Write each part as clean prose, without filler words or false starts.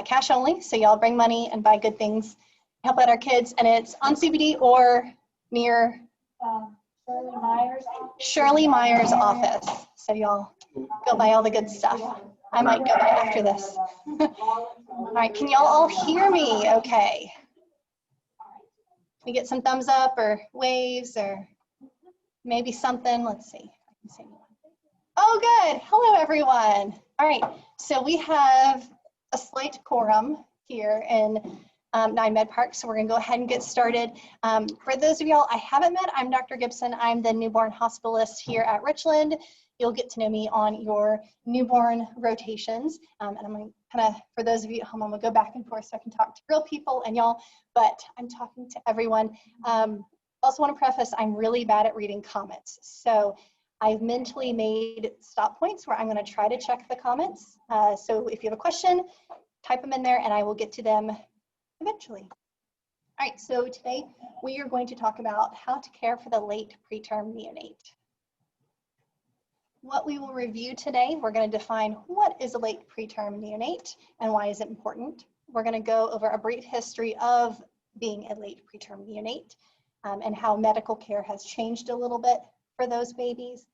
cash only, so y'all bring money and buy good things, help out our kids, and it's on CBD or near Shirley Meyer's office. So y'all go buy all the good stuff. I might go buy after this. All right, can y'all all hear me okay? Can we get some thumbs up or waves or maybe something? Let's see. I can see. Oh, good. Hello, everyone. All right, so we have a slight quorum here in 9 Med Park, so we're gonna go ahead and get started. For those of y'all I haven't met, I'm Dr. Gibson. I'm the newborn hospitalist here at Richland. You'll get to know me on your newborn rotations. And I'm gonna kind of, for those of you at home, I'm gonna go back and forth so I can talk to real people and y'all, but I'm talking to everyone. Also wanna preface, I'm really bad at reading comments. So I've mentally made stop points where I'm gonna try to check the comments. So if you have a question, type them in there and I will get to them eventually. All right, so today we are going to talk about how to care for the late preterm neonate. What we will review today, we're going to define what is a late preterm neonate and why is it important. We're going to go over a brief history of being a late preterm neonate and how medical care has changed a little bit for those babies.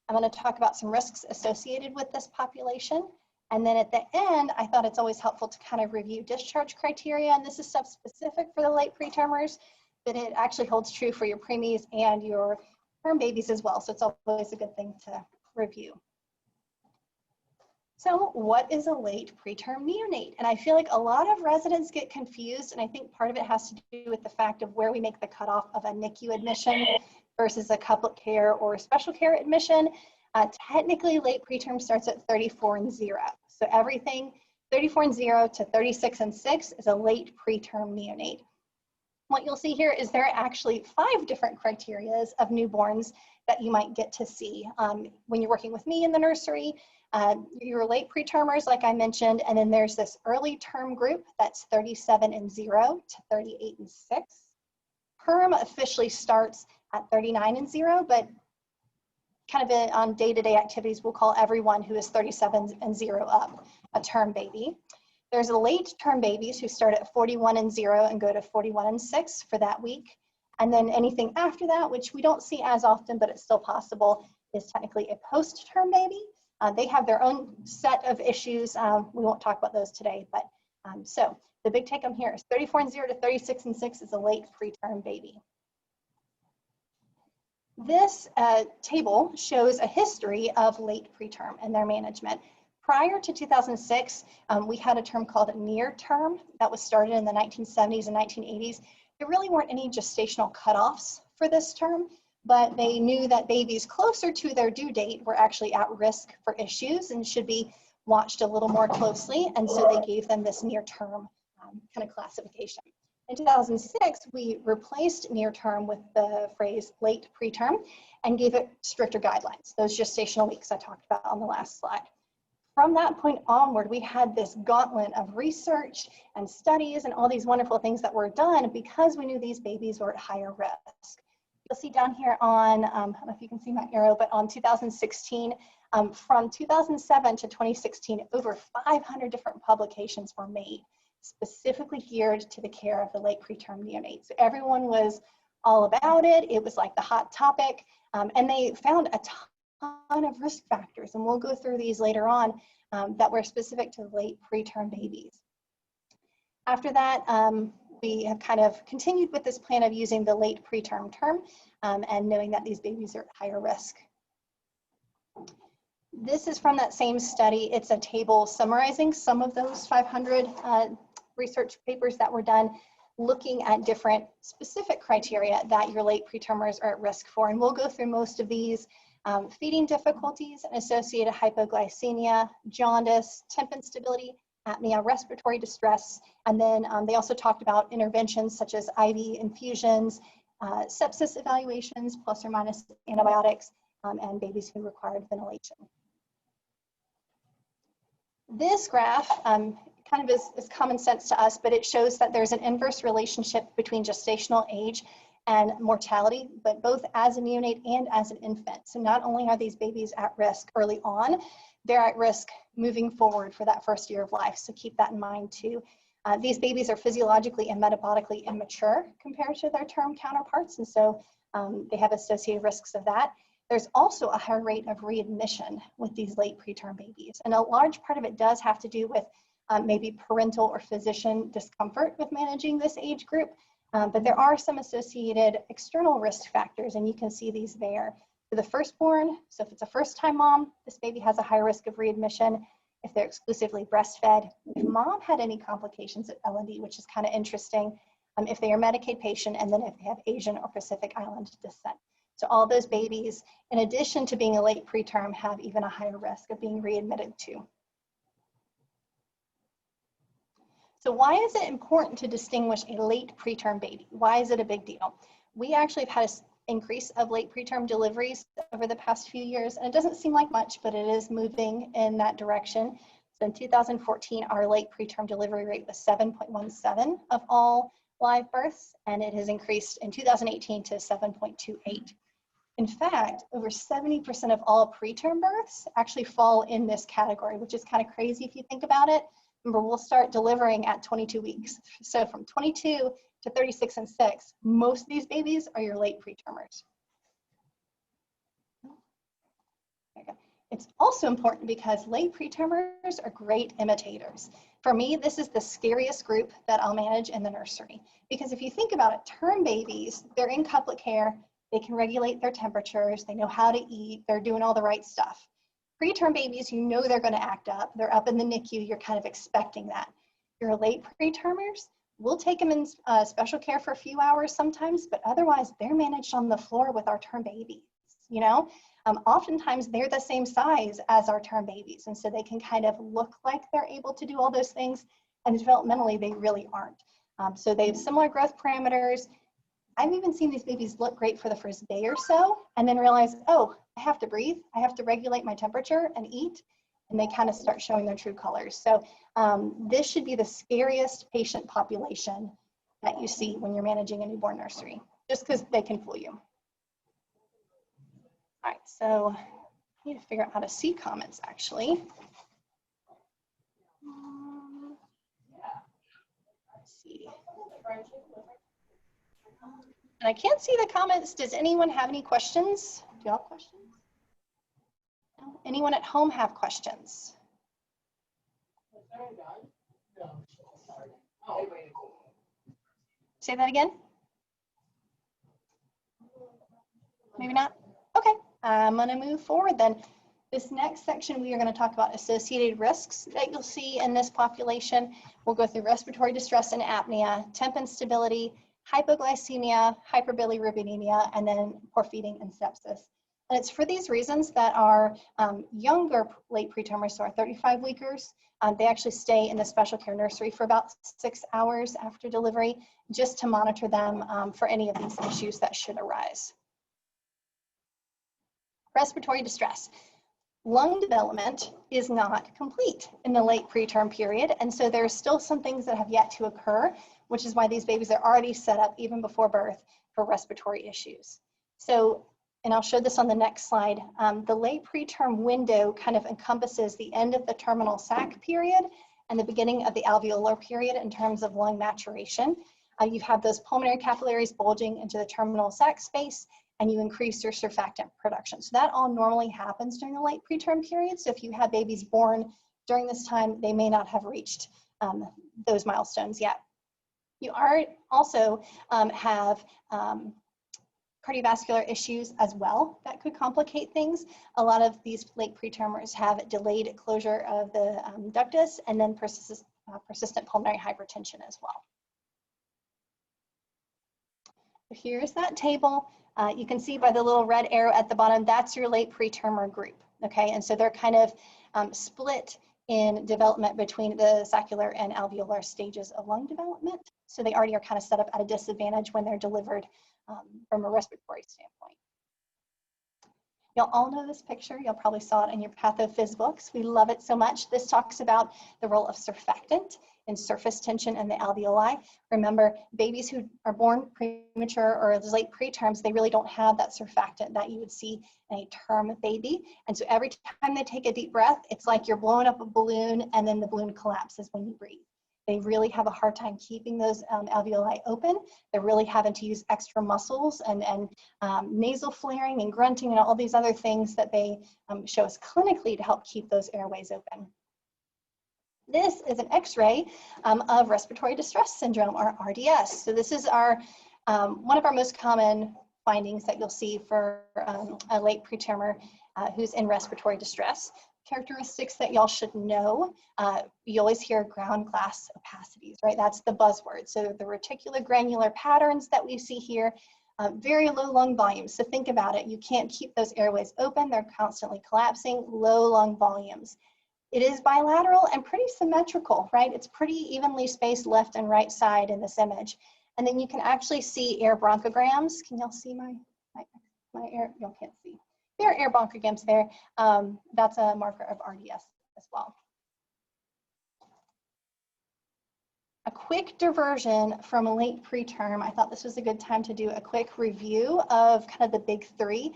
I'm going to talk about some risks associated with this population. And then at the end, I thought it's always helpful to kind of review discharge criteria. And this is stuff specific for the late pretermers, but it actually holds true for your preemies and your term babies as well. So it's always a good thing to review. So what is a late preterm neonate? And I feel like a lot of residents get confused, and I think part of it has to do with the fact of where we make the cutoff of a NICU admission versus a couplet care or special care admission. Technically, late preterm starts at 34 and 0. So everything 34 and 0 to 36 and 6 is a late preterm neonate. What you'll see here is there are actually 5 different criteria of newborns that you might get to see when you're working with me in the nursery. Your late pretermers, like I mentioned, and then there's this early term group that's 37 and 0 to 38 and 6. Perm officially starts at 39 and 0, but kind of on day-to-day activities, we'll call everyone who is 37 and 0 up a term baby. There's a late term babies who start at 41 and 0 and go to 41 and 6 for that week. And then anything after that, which we don't see as often, but it's still possible, is technically a post-term baby. They have their own set of issues. We won't talk about those today, but so the big take home here is 34 and 0 to 36 and 6 is a late preterm baby. This table shows a history of late preterm and their management. Prior to 2006, we had a term called near term that was started in the 1970s and 1980s. There really weren't any gestational cutoffs for this term, but they knew that babies closer to their due date were actually at risk for issues and should be watched a little more closely, and so they gave them this near term kind of classification. In 2006, we replaced near term with the phrase late preterm and gave it stricter guidelines, those gestational weeks I talked about on the last slide. From that point onward, we had this gauntlet of research and studies and all these wonderful things that were done because we knew these babies were at higher risk. You'll see down here on, I don't know if you can see my arrow, but on 2016, from 2007 to 2016, over 500 different publications were made specifically geared to the care of the late preterm neonates. So everyone was all about it. It was like the hot topic, and they found a ton of risk factors, and we'll go through these later on that were specific to late preterm babies. After that, we have kind of continued with this plan of using the late preterm term and knowing that these babies are at higher risk. This is from that same study. It's a table summarizing some of those 500 research papers that were done looking at different specific criteria that your late pretermers are at risk for. And we'll go through most of these. Feeding difficulties and associated hypoglycemia, jaundice, temp instability, apnea, respiratory distress, and then they also talked about interventions such as IV infusions, sepsis evaluations, plus or minus antibiotics, and babies who required ventilation. This graph kind of is common sense to us, but it shows that there's an inverse relationship between gestational age and mortality, but both as a neonate and as an infant. So not only are these babies at risk early on, they're at risk moving forward for that first year of life. So keep that in mind too. These babies are physiologically and metabolically immature compared to their term counterparts, and so they have associated risks of that. There's also a higher rate of readmission with these late preterm babies, and a large part of it does have to do with maybe parental or physician discomfort with managing this age group, but there are some associated external risk factors, and you can see these there. For the firstborn, so if it's a first-time mom, this baby has a higher risk of readmission. If they're exclusively breastfed, if mom had any complications at L&D, which is kind of interesting, if they are Medicaid patient, and then if they have Asian or Pacific Island descent. So all those babies, in addition to being a late preterm, have even a higher risk of being readmitted too. So why is it important to distinguish a late preterm baby? Why is it a big deal? We actually have had an increase of late preterm deliveries over the past few years, and it doesn't seem like much, but it is moving in that direction. So in 2014, our late preterm delivery rate was 7.17 of all live births, and it has increased in 2018 to 7.28. In fact, over 70% of all preterm births actually fall in this category, which is kind of crazy if you think about it. Remember, we'll start delivering at 22 weeks. So from 22 to 36 and 6, most of these babies are your late pretermers. There you go. It's also important because late pretermers are great imitators. For me, this is the scariest group that I'll manage in the nursery. Because if you think about it, term babies, they're in couplet care, they can regulate their temperatures, they know how to eat, they're doing all the right stuff. Preterm babies, you know they're going to act up. They're up in the NICU. You're kind of expecting that. Your late pretermers, we'll take them in special care for a few hours sometimes, but otherwise they're managed on the floor with our term babies. You know, oftentimes they're the same size as our term babies, and so they can kind of look like they're able to do all those things, and developmentally they really aren't. So they have similar growth parameters. I've even seen these babies look great for the first day or so and then realize, oh, I have to breathe, I have to regulate my temperature and eat, and they kind of start showing their true colors. So this should be the scariest patient population that you see when you're managing a newborn nursery, just because they can fool you. All right, so I need to figure out how to see comments actually. Let's see. And I can't see the comments. Does anyone have any questions? Do y'all have questions? No? Anyone at home have questions? Say that again? Maybe not? Okay, I'm gonna move forward then. This next section, we are gonna talk about associated risks that you'll see in this population. We'll go through respiratory distress and apnea, temp instability, hypoglycemia, hyperbilirubinemia, and then poor feeding and sepsis. And it's for these reasons that our younger late pretermers, so our 35-weekers, they actually stay in the special care nursery for about 6 hours after delivery, just to monitor them for any of these issues that should arise. Respiratory distress. Lung development is not complete in the late preterm period, and so there's still some things that have yet to occur, which is why these babies are already set up even before birth for respiratory issues. So, and I'll show this on the next slide, the late preterm window kind of encompasses the end of the terminal sac period and the beginning of the alveolar period in terms of lung maturation. You have those pulmonary capillaries bulging into the terminal sac space, and you increase your surfactant production. So that all normally happens during the late preterm period. So if you have babies born during this time, they may not have reached those milestones yet. You also have cardiovascular issues as well that could complicate things. A lot of these late pretermers have delayed closure of the ductus and then persistent pulmonary hypertension as well. Here's that table. You can see by the little red arrow at the bottom, that's your late pretermer group, okay? And so they're kind of split in development between the saccular and alveolar stages of lung development. So they already are kind of set up at a disadvantage when they're delivered from a respiratory standpoint. You'll all know this picture. You'll probably saw it in your pathophys books. We love it so much. This talks about the role of surfactant in surface tension in the alveoli. Remember, babies who are born premature or late preterms, they really don't have that surfactant that you would see in a term baby. And so every time they take a deep breath, it's like you're blowing up a balloon and then the balloon collapses when you breathe. They really have a hard time keeping those alveoli open. They're really having to use extra muscles and nasal flaring and grunting and all these other things that they show us clinically to help keep those airways open. This is an X-ray of respiratory distress syndrome, or RDS. So this is our one of our most common findings that you'll see for a late pretermer who's in respiratory distress. Characteristics that y'all should know, you always hear ground glass opacities, right? That's the buzzword. So the reticular granular patterns that we see here, very low lung volumes. So think about it. You can't keep those airways open. They're constantly collapsing, low lung volumes. It is bilateral and pretty symmetrical, right? It's pretty evenly spaced left and right side in this image. And then you can actually see air bronchograms. Can y'all see my air? Y'all can't see. There are air bronchograms there. That's a marker of RDS as well. A quick diversion from a late preterm. I thought this was a good time to do a quick review of kind of the big three.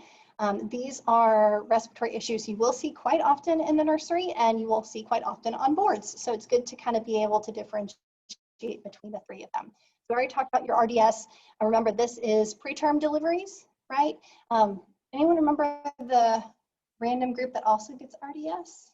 These are respiratory issues you will see quite often in the nursery and you will see quite often on boards. So it's good to kind of be able to differentiate between the three of them. So we already talked about your RDS. Remember, this is preterm deliveries, right? Anyone remember the random group that also gets RDS?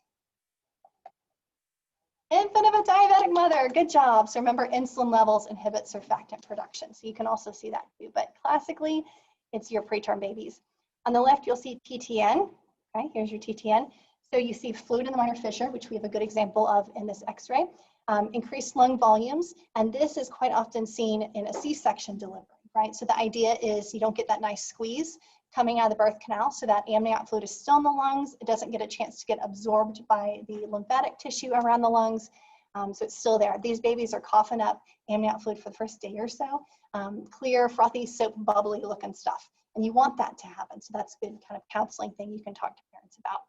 Infant of a diabetic mother, good job. So remember, insulin levels inhibit surfactant production. So you can also see that too, but classically, it's your preterm babies. On the left, you'll see TTN, okay, here's your TTN. So you see fluid in the minor fissure, which we have a good example of in this X-ray, increased lung volumes, and this is quite often seen in a C-section delivery, right? So the idea is you don't get that nice squeeze coming out of the birth canal, so that amniotic fluid is still in the lungs. It doesn't get a chance to get absorbed by the lymphatic tissue around the lungs, so it's still there. These babies are coughing up amniotic fluid for the first day or so, clear, frothy, soap, bubbly looking stuff. And you want that to happen. So that's a good kind of counseling thing you can talk to parents about.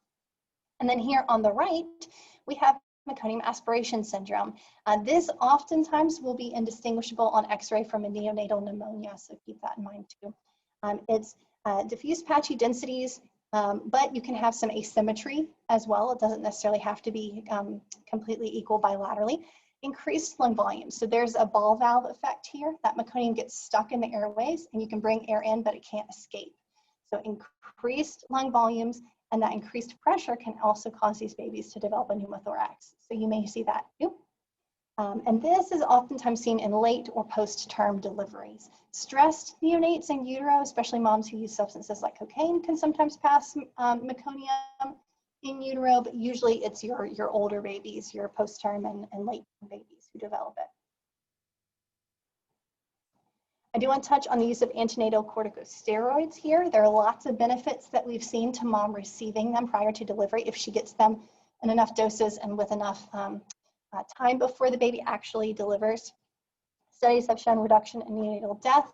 And then here on the right, we have meconium aspiration syndrome. This oftentimes will be indistinguishable on X-ray from a neonatal pneumonia, so keep that in mind too. It's diffuse patchy densities, but you can have some asymmetry as well. It doesn't necessarily have to be completely equal bilaterally. Increased lung volume. So there's a ball valve effect here. That meconium gets stuck in the airways and you can bring air in, but it can't escape. So increased lung volumes and that increased pressure can also cause these babies to develop a pneumothorax. So you may see that too. And this is oftentimes seen in late or post-term deliveries. Stressed neonates in utero, especially moms who use substances like cocaine, can sometimes pass meconium in utero, but usually it's your older babies, your post-term and late babies who develop it. I do want to touch on the use of antenatal corticosteroids here. There are lots of benefits that we've seen to mom receiving them prior to delivery if she gets them in enough doses and with enough time before the baby actually delivers. Studies have shown reduction in neonatal death,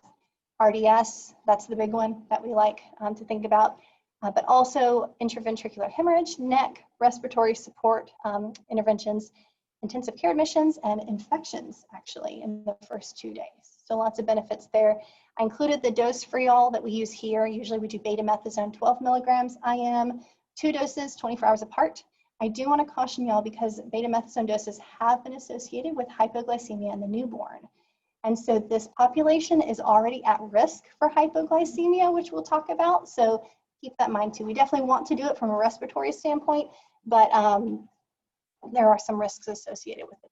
RDS, that's the big one that we like to think about. But also intraventricular hemorrhage, neck, respiratory support interventions, intensive care admissions, and infections actually in the first 2 days. So lots of benefits there. I included the dose for y'all that we use here. Usually we do betamethasone 12 milligrams IM, 2 doses, 24 hours apart. I do want to caution y'all because betamethasone doses have been associated with hypoglycemia in the newborn. And so this population is already at risk for hypoglycemia, which we'll talk about. So keep that in mind too. We definitely want to do it from a respiratory standpoint, but there are some risks associated with it.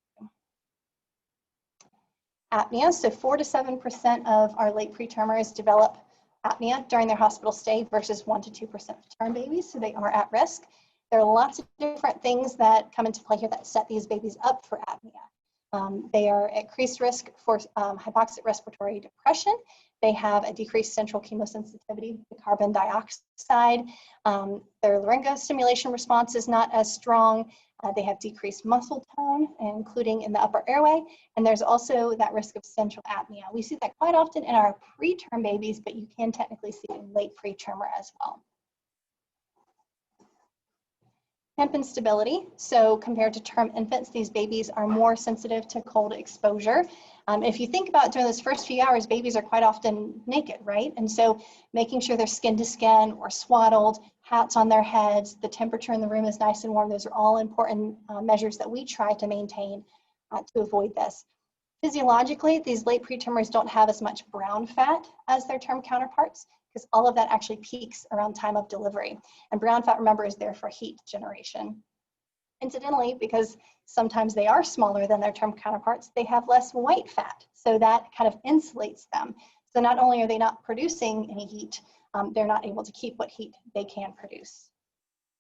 Apnea, so 4 to 7% of our late pretermers develop apnea during their hospital stay versus 1 to 2% of term babies, so they are at risk. There are lots of different things that come into play here that set these babies up for apnea. They are at increased risk for hypoxic respiratory depression. They have a decreased central chemosensitivity to carbon dioxide. Their laryngostimulation response is not as strong. They have decreased muscle tone, including in the upper airway. And there's also that risk of central apnea. We see that quite often in our preterm babies, but you can technically see it in late pretermer as well. Hemp instability. So compared to term infants, these babies are more sensitive to cold exposure. If you think about during those first few hours, babies are quite often naked, right? And so making sure they're skin to skin or swaddled, hats on their heads, the temperature in the room is nice and warm. Those are all important measures that we try to maintain to avoid this. Physiologically, these late pretermers don't have as much brown fat as their term counterparts because all of that actually peaks around time of delivery. And brown fat, remember, is there for heat generation. Incidentally, because sometimes they are smaller than their term counterparts, they have less white fat. So that kind of insulates them. So not only are they not producing any heat, they're not able to keep what heat they can produce.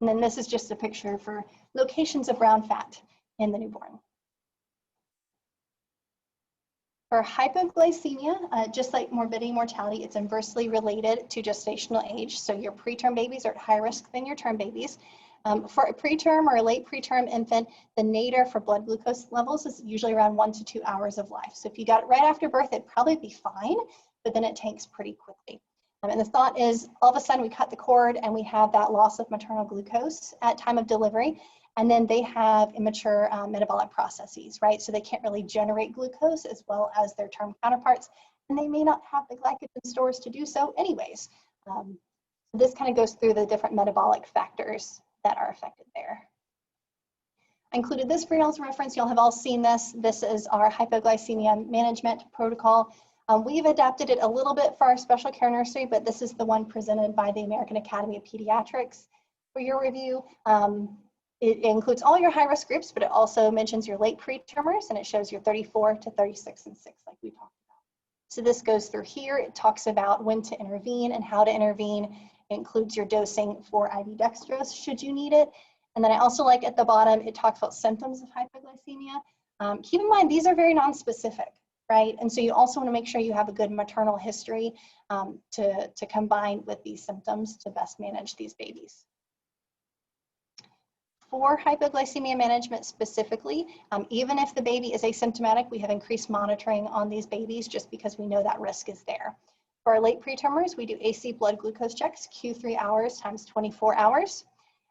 And then this is just a picture for locations of brown fat in the newborn. For hypoglycemia, just like morbidity and mortality, it's inversely related to gestational age. So your preterm babies are at higher risk than your term babies. For a preterm or a late preterm infant, the nadir for blood glucose levels is usually around 1 to 2 hours of life. So if you got it right after birth, it'd probably be fine, but then it tanks pretty quickly. And the thought is all of a sudden we cut the cord and we have that loss of maternal glucose at time of delivery. And then they have immature metabolic processes, right? So they can't really generate glucose as well as their term counterparts, and they may not have the glycogen stores to do so anyways. This kind of goes through the different metabolic factors that are affected there. I included this for y'all's reference. Y'all have all seen this. This is our hypoglycemia management protocol. We've adapted it a little bit for our special care nursery, but this is the one presented by the American Academy of Pediatrics for your review. It includes all your high-risk groups, but it also mentions your late pretermers, and it shows your 34 to 36 and 6, like we talked about. So this goes through here. It talks about when to intervene and how to intervene. It includes your dosing for IV dextrose, should you need it. And then I also like at the bottom, it talks about symptoms of hypoglycemia. Keep in mind, these are very non-specific, right? And so you also want to make sure you have a good maternal history to combine with these symptoms to best manage these babies. For hypoglycemia management specifically, even if the baby is asymptomatic, we have increased monitoring on these babies just because we know that risk is there. For our late pretermers, we do AC blood glucose checks, Q3 hours times 24 hours.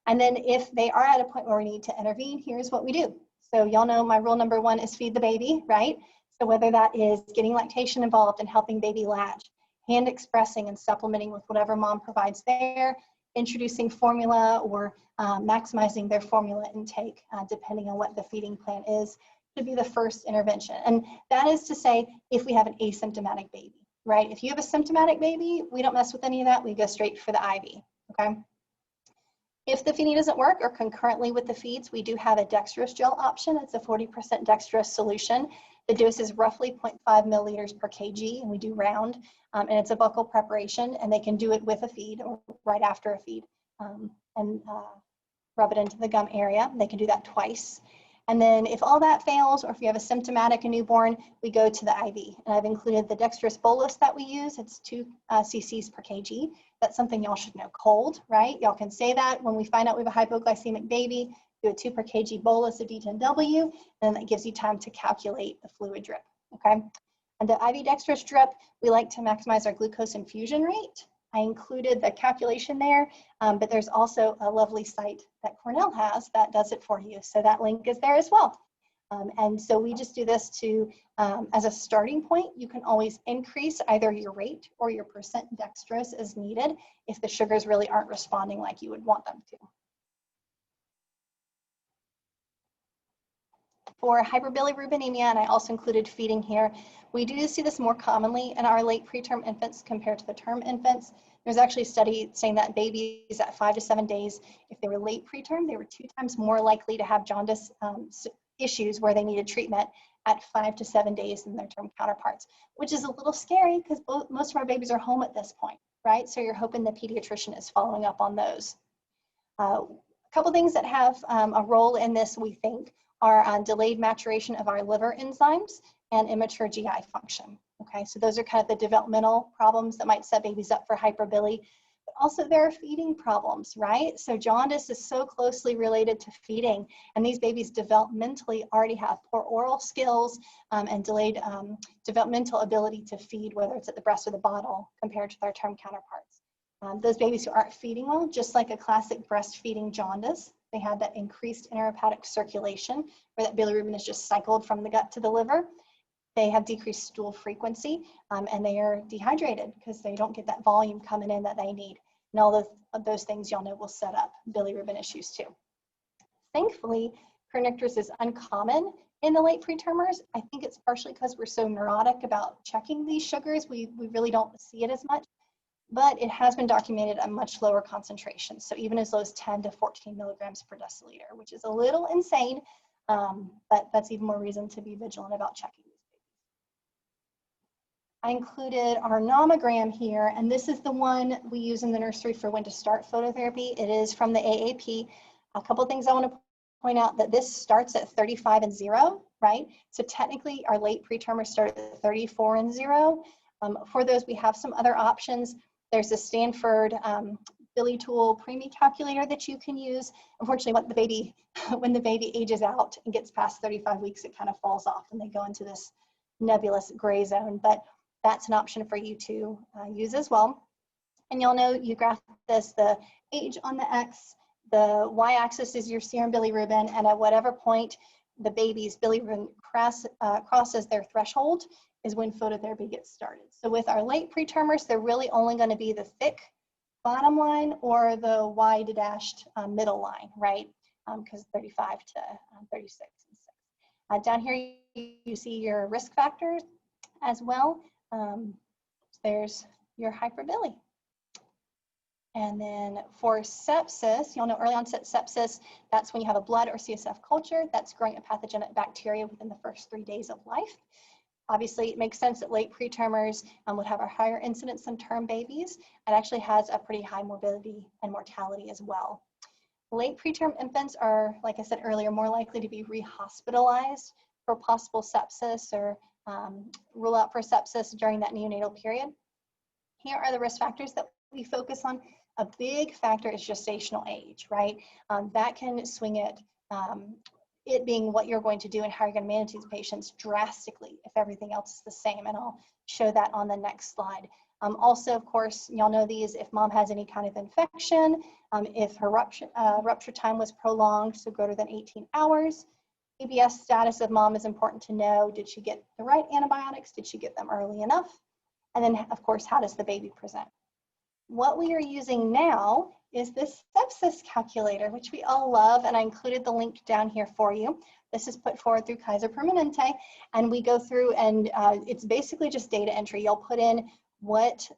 And then if they are at a point where we need to intervene, here's what we do. So y'all know my rule number 1 is feed the baby, right? So whether that is getting lactation involved and helping baby latch, hand expressing and supplementing with whatever mom provides there, introducing formula or maximizing their formula intake, depending on what the feeding plan is, should be the first intervention. And that is to say, if we have an asymptomatic baby, right? If you have a symptomatic baby, we don't mess with any of that. We go straight for the IV, okay? If the feeding doesn't work or concurrently with the feeds, we do have a dextrose gel option. It's a 40% dextrose solution. The dose is roughly 0.5 milliliters per kg, and we do round, and it's a buccal preparation, and they can do it with a feed or right after a feed and rub it into the gum area. They can do that twice. And then if all that fails, or if you have a symptomatic newborn, we go to the IV. And I've included the dextrose bolus that we use. It's 2 cc's per kg. That's something y'all should know cold, right? Y'all can say that when we find out we have a hypoglycemic baby, do a 2 per kg bolus of D10W, and then that gives you time to calculate the fluid drip, okay? And the IV dextrose drip, we like to maximize our glucose infusion rate. I included the calculation there, but there's also a lovely site that Cornell has that does it for you. So that link is there as well. And so we just do this to, as a starting point, you can always increase either your rate or your percent dextrose as needed if the sugars really aren't responding like you would want them to. For hyperbilirubinemia, and I also included feeding here, we do see this more commonly in our late preterm infants compared to the term infants. There's actually a study saying that babies at 5 to 7 days, if they were late preterm, they were 2 times more likely to have jaundice issues where they needed treatment at 5 to 7 days than their term counterparts, which is a little scary because most of our babies are home at this point, right? So you're hoping the pediatrician is following up on those. A couple things that have a role in this, we think, are delayed maturation of our liver enzymes and immature GI function. Okay, so those are kind of the developmental problems that might set babies up for hyperbilirubinemia. But also there are feeding problems, right? So jaundice is so closely related to feeding, and these babies developmentally already have poor oral skills and delayed developmental ability to feed, whether it's at the breast or the bottle, compared to their term counterparts. Those babies who aren't feeding well, just like a classic breastfeeding jaundice, They have that increased intrahepatic circulation, where that bilirubin is just cycled from the gut to the liver. They have decreased stool frequency, and they are dehydrated because they don't get that volume coming in that they need. And all those things y'all know will set up bilirubin issues too. Thankfully, kernicterus is uncommon in the late pretermers. I think it's partially because we're so neurotic about checking these sugars. We really don't see it as much, but it has been documented at much lower concentrations. So even as low as 10 to 14 milligrams per deciliter, which is a little insane, but that's even more reason to be vigilant about checking these babies. I included our nomogram here, and this is the one we use in the nursery for when to start phototherapy. It is from the AAP. A couple of things I want to point out, that this starts at 35 and 0, right? So technically our late pretermers start at 34 and 0. For those, we have some other options. There's a Stanford Billy Tool preemie calculator that you can use. Unfortunately, when the baby ages out and gets past 35 weeks, it kind of falls off and they go into this nebulous gray zone, but that's an option for you to use as well. And you'll know you graph this, the age on the X, the y-axis is your serum bilirubin, and at whatever point the baby's bilirubin crosses their threshold is when phototherapy gets started. So with our late pretermers, they're really only going to be the thick bottom line or the wide-dashed middle line, right? Because 35 to 36 and 6. Down here, you see your risk factors as well. There's your hyperbilly. And then for sepsis, you'll know early onset sepsis, that's when you have a blood or CSF culture that's growing a pathogenic bacteria within the first 3 days of life. Obviously, it makes sense that late pretermers would have a higher incidence than term babies. It actually has a pretty high morbidity and mortality as well. Late preterm infants are, like I said earlier, more likely to be rehospitalized for possible sepsis or rule out for sepsis during that neonatal period. Here are the risk factors that we focus on. A big factor is gestational age, right? That can swing it, it being what you're going to do and how you're going to manage these patients drastically if everything else is the same. And I'll show that on the next slide. Also, of course, y'all know these, if mom has any kind of infection, if her rupture time was prolonged, so greater than 18 hours. PBS status of mom is important to know. Did she get the right antibiotics? Did she get them early enough? And then, of course, how does the baby present? What we are using now is this sepsis calculator, which we all love, and I included the link down here for you. This is put forward through Kaiser Permanente, and we go through and it's basically just data entry. You'll put in what's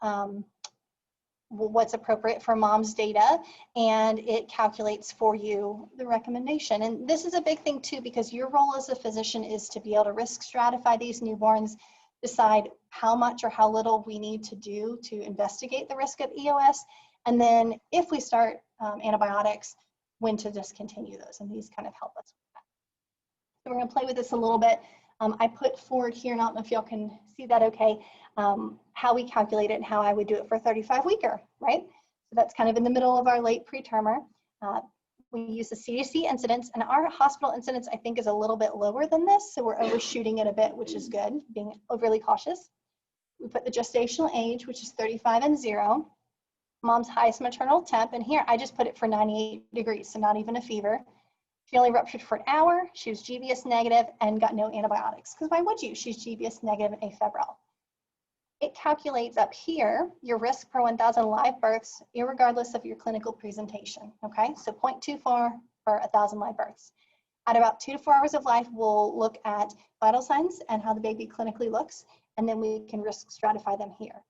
appropriate for mom's data, and it calculates for you the recommendation. And this is a big thing too, because your role as a physician is to be able to risk stratify these newborns, decide how much or how little we need to do to investigate the risk of EOS, and then if we start antibiotics, when to discontinue those, and these kind of help us with that. So we're going to play with this a little bit. I put forward here, and I don't know if y'all can see that okay, how we calculate it and how I would do it for a 35-weeker, right? So that's kind of in the middle of our late pretermer. We use the CDC incidence, and our hospital incidence, I think, is a little bit lower than this, so we're overshooting it a bit, which is good, being overly cautious. We put the gestational age, which is 35 and 0, mom's highest maternal temp, and here I just put it for 98 degrees, so not even a fever. She only ruptured for an hour, she was GBS negative, and got no antibiotics, because why would you? She's GBS negative and afebrile. It calculates up here your risk per 1,000 live births, irregardless of your clinical presentation, okay? So 0.24 for 1,000 live births. At about 2 to 4 hours of life, we'll look at vital signs and how the baby clinically looks, and then we can risk stratify them here.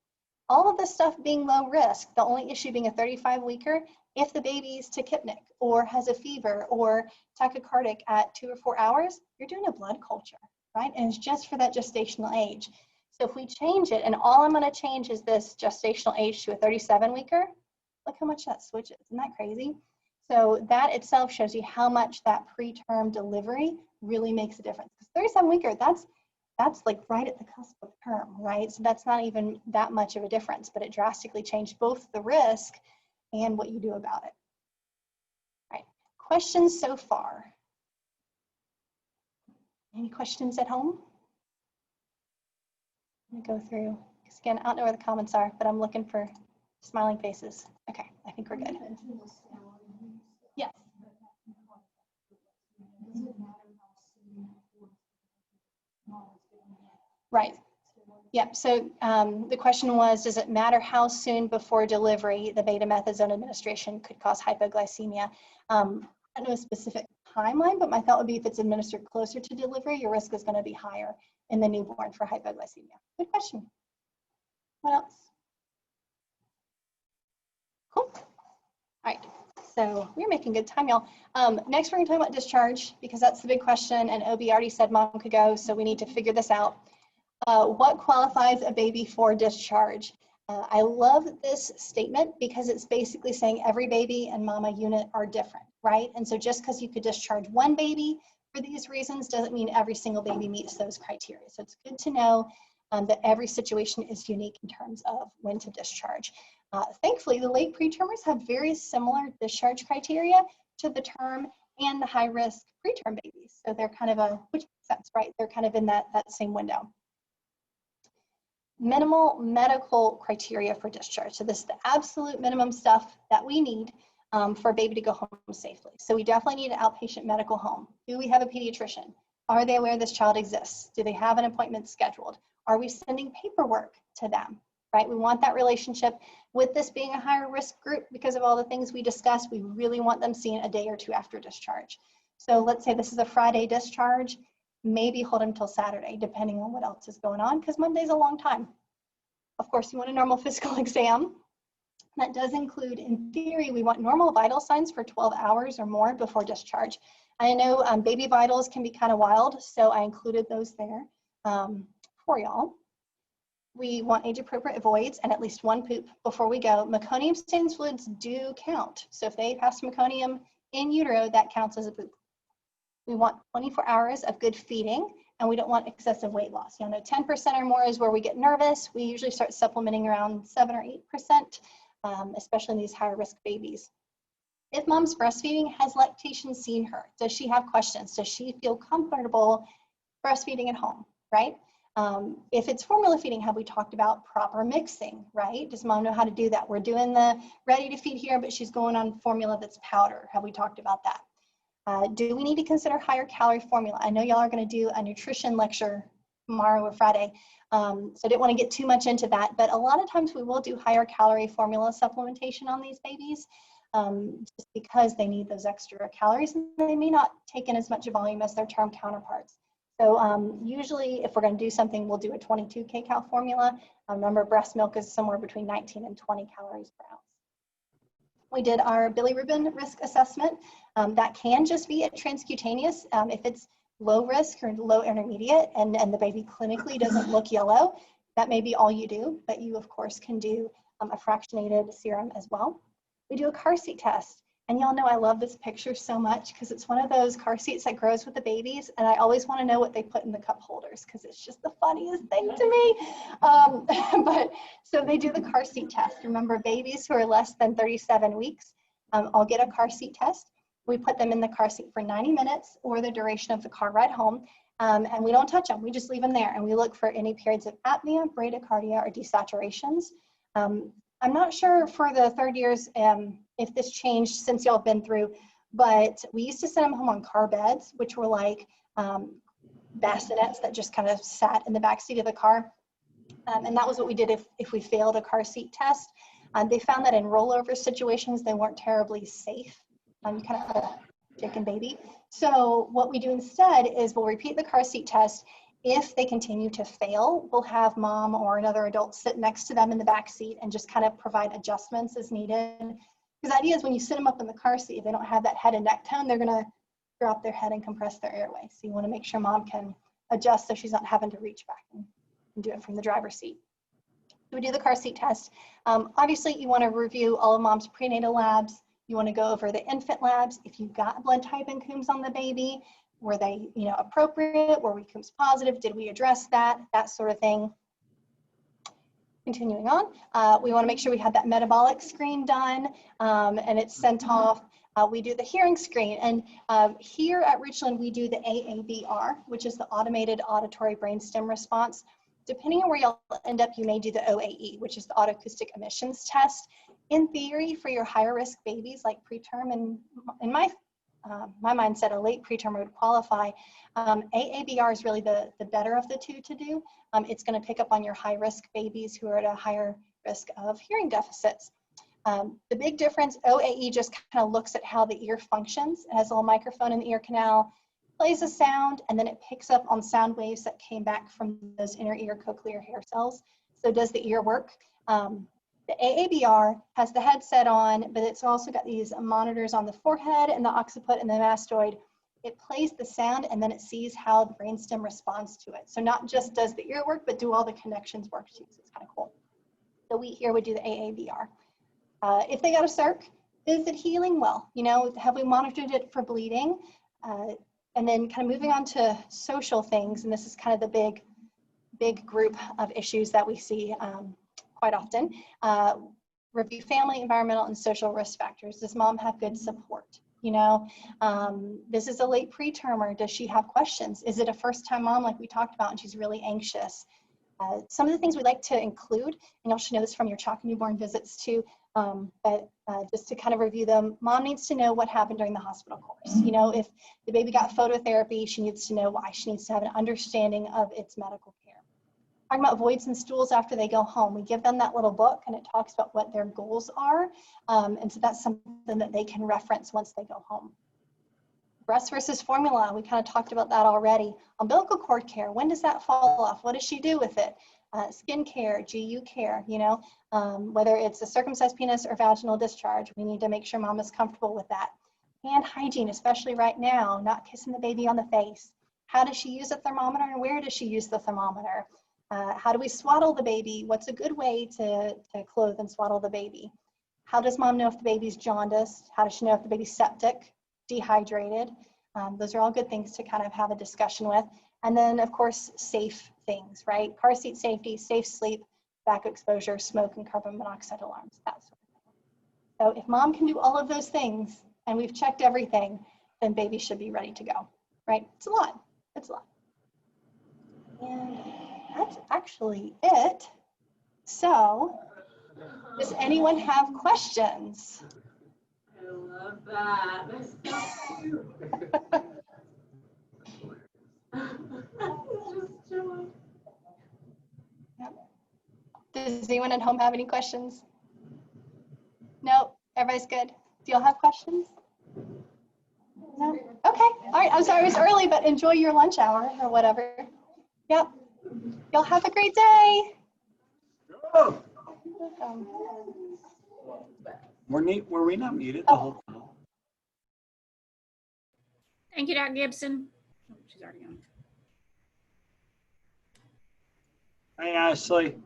All of this stuff being low risk, the only issue being a 35-weeker, if the baby's tachypnic or has a fever or tachycardic at 2 or 4 hours, you're doing a blood culture, right? And it's just for that gestational age. So if we change it, and all I'm going to change is this gestational age to a 37-weeker, look how much that switches. Isn't that crazy? So that itself shows you how much that preterm delivery really makes a difference. Because 37-weeker, that's like right at the cusp of term, right? So that's not even that much of a difference, but it drastically changed both the risk and what you do about it. All right, questions so far? Any questions at home? Let me go through, because again, I don't know where the comments are, but I'm looking for smiling faces. Okay, I think we're good. Yes. Right. Yep. So the question was, does it matter how soon before delivery the betamethasone administration could cause hypoglycemia? I don't know a specific timeline, but my thought would be if it's administered closer to delivery, your risk is going to be higher in the newborn for hypoglycemia. Good question. What else? Cool. All right. So we're making good time, y'all. Next, we're going to talk about discharge because that's the big question, and OB already said mom could go, so we need to figure this out. What qualifies a baby for discharge? I love this statement because it's basically saying every baby and mama unit are different, right? And so just because you could discharge one baby for these reasons doesn't mean every single baby meets those criteria. So it's good to know that every situation is unique in terms of when to discharge. Thankfully, the late pretermers have very similar discharge criteria to the term and the high-risk preterm babies. So they're kind of which makes sense, right? They're kind of in that same window. Minimal medical criteria for discharge. So this is the absolute minimum stuff that we need for a baby to go home safely. So we definitely need an outpatient medical home. Do we have a pediatrician? Are they aware this child exists? Do they have an appointment scheduled? Are we sending paperwork to them, right? We want that relationship. With this being a higher risk group, because of all the things we discussed, we really want them seen a day or two after discharge. So let's say this is a Friday discharge, maybe hold them till Saturday, depending on what else is going on, because Monday's a long time. Of course, you want a normal physical exam. That does include, in theory, we want normal vital signs for 12 hours or more before discharge. I know baby vitals can be kind of wild, so I included those there for y'all. We want age-appropriate voids and at least one poop before we go. Meconium stains fluids do count. So if they pass meconium in utero, that counts as a poop. We want 24 hours of good feeding, and we don't want excessive weight loss. You know, 10% or more is where we get nervous. We usually start supplementing around 7 or 8%, especially in these higher risk babies. If mom's breastfeeding, has lactation seen her? Does she have questions? Does she feel comfortable breastfeeding at home, right? If it's formula feeding, have we talked about proper mixing, right? Does mom know how to do that? We're doing the ready to feed here, but she's going on formula that's powder. Have we talked about that? Do we need to consider higher calorie formula? I know y'all are going to do a nutrition lecture tomorrow or Friday, so I didn't want to get too much into that, but a lot of times we will do higher calorie formula supplementation on these babies just because they need those extra calories and they may not take in as much volume as their term counterparts. So usually if we're going to do something, we'll do a 22 kcal formula. Remember, breast milk is somewhere between 19 and 20 calories per ounce. We did our bilirubin risk assessment. That can just be a transcutaneous. If it's low risk or low intermediate and the baby clinically doesn't look yellow, that may be all you do, but you of course can do a fractionated serum as well. We do a car seat test. And y'all know I love this picture so much because it's one of those car seats that grows with the babies. And I always want to know what they put in the cup holders because it's just the funniest thing to me. But so they do the car seat test. Remember, babies who are less than 37 weeks, I'll get a car seat test. We put them in the car seat for 90 minutes or the duration of the car ride home. And we don't touch them. We just leave them there. And we look for any periods of apnea, bradycardia, or desaturations. I'm not sure for the third years if this changed since y'all have been through, but we used to send them home on car beds, which were like bassinets that just kind of sat in the back seat of the car. And that was what we did if we failed a car seat test. They found that in rollover situations, they weren't terribly safe, kind of a chicken baby. So what we do instead is we'll repeat the car seat test. If they continue to fail, we'll have mom or another adult sit next to them in the back seat and just kind of provide adjustments as needed. Because the idea is when you sit them up in the car seat, if they don't have that head and neck tone, they're going to drop their head and compress their airway. So you want to make sure mom can adjust so she's not having to reach back and do it from the driver's seat. So we do the car seat test. Obviously, you want to review all of mom's prenatal labs. You want to go over the infant labs. If you've got blood type and Coombs on the baby, were they, appropriate? Were we Coombs positive? Did we address that? That sort of thing. Continuing on, we want to make sure we have that metabolic screen done and it's sent off. We do the hearing screen, and here at Richland we do the AABR, which is the Automated Auditory Brainstem Response. Depending on where you'll end up, you may do the OAE, which is the Autoacoustic Emissions Test. In theory, for your higher risk babies like preterm and in my my mindset, a late preterm would qualify. AABR is really the better of the two to do. It's going to pick up on your high-risk babies who are at a higher risk of hearing deficits. The big difference, OAE just kind of looks at how the ear functions. It has a little microphone in the ear canal, plays a sound, and then it picks up on sound waves that came back from those inner ear cochlear hair cells. So does the ear work? The AABR has the headset on, but it's also got these monitors on the forehead and the occiput and the mastoid. It plays the sound and then it sees how the brainstem responds to it. So not just does the ear work, but do all the connections work too. So it's kind of cool. So we here would do the AABR. If they got a circ, is it healing well? You know, have we monitored it for bleeding? And then kind of moving on to social things, and this is kind of the big group of issues that we see quite often. Review family, environmental, and social risk factors. Does mom have good support? You know, this is a late pretermer. Does she have questions? Is it a first-time mom like we talked about and she's really anxious? Some of the things we like to include, and you should know this from your chalk newborn visits too, but just to kind of review them, mom needs to know what happened during the hospital course. You know, if the baby got phototherapy, she needs to know why. She needs to have an understanding of its medical care. Talking about voids and stools after they go home, we give them that little book and it talks about what their goals are. And so that's something that they can reference once they go home. Breast versus formula, we kind of talked about that already. Umbilical cord care, when does that fall off? What does she do with it? Skin care, GU care, you know, whether it's a circumcised penis or vaginal discharge, we need to make sure mom is comfortable with that. Hand hygiene, especially right now, not kissing the baby on the face. How does she use a thermometer and where does she use the thermometer? How do we swaddle the baby? What's a good way to clothe and swaddle the baby? How does mom know if the baby's jaundiced? How does she know if the baby's septic, dehydrated? Those are all good things to kind of have a discussion with. And then, of course, safe things, right? Car seat safety, safe sleep, tobacco exposure, smoke and carbon monoxide alarms, that sort of thing. So if mom can do all of those things and we've checked everything, then baby should be ready to go, right? It's a lot. It's a lot. And that's actually it. So, does anyone have questions? I love that. That's so cute. Just chilling. Yep. Does anyone at home have any questions? No, everybody's good. Do y'all have questions? No? Okay, all right, I'm sorry it was early, but enjoy your lunch hour or whatever. Yep, y'all have a great day. Oh, Welcome. were we not muted the whole time? Thank you, Dr. Gibson. Oh, she's already on. Hey, Ashley.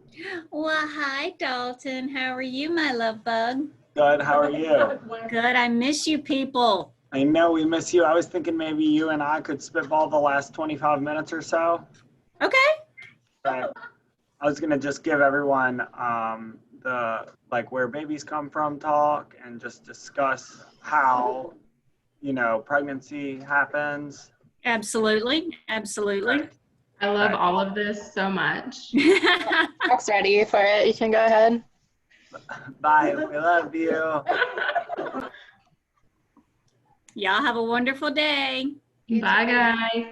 Well, hi, Dalton. How are you, my love bug? Good, how are you? Good. I miss you people. I know we miss you. I was thinking maybe you and I could spitball the last 25 minutes or so. Okay. But I was gonna just give everyone the where babies come from talk and just discuss how, you know, pregnancy happens. Absolutely. Absolutely. I love all of this so much. Mark's ready for it. You can go ahead. Bye, we love you. Y'all have a wonderful day. Bye, guys.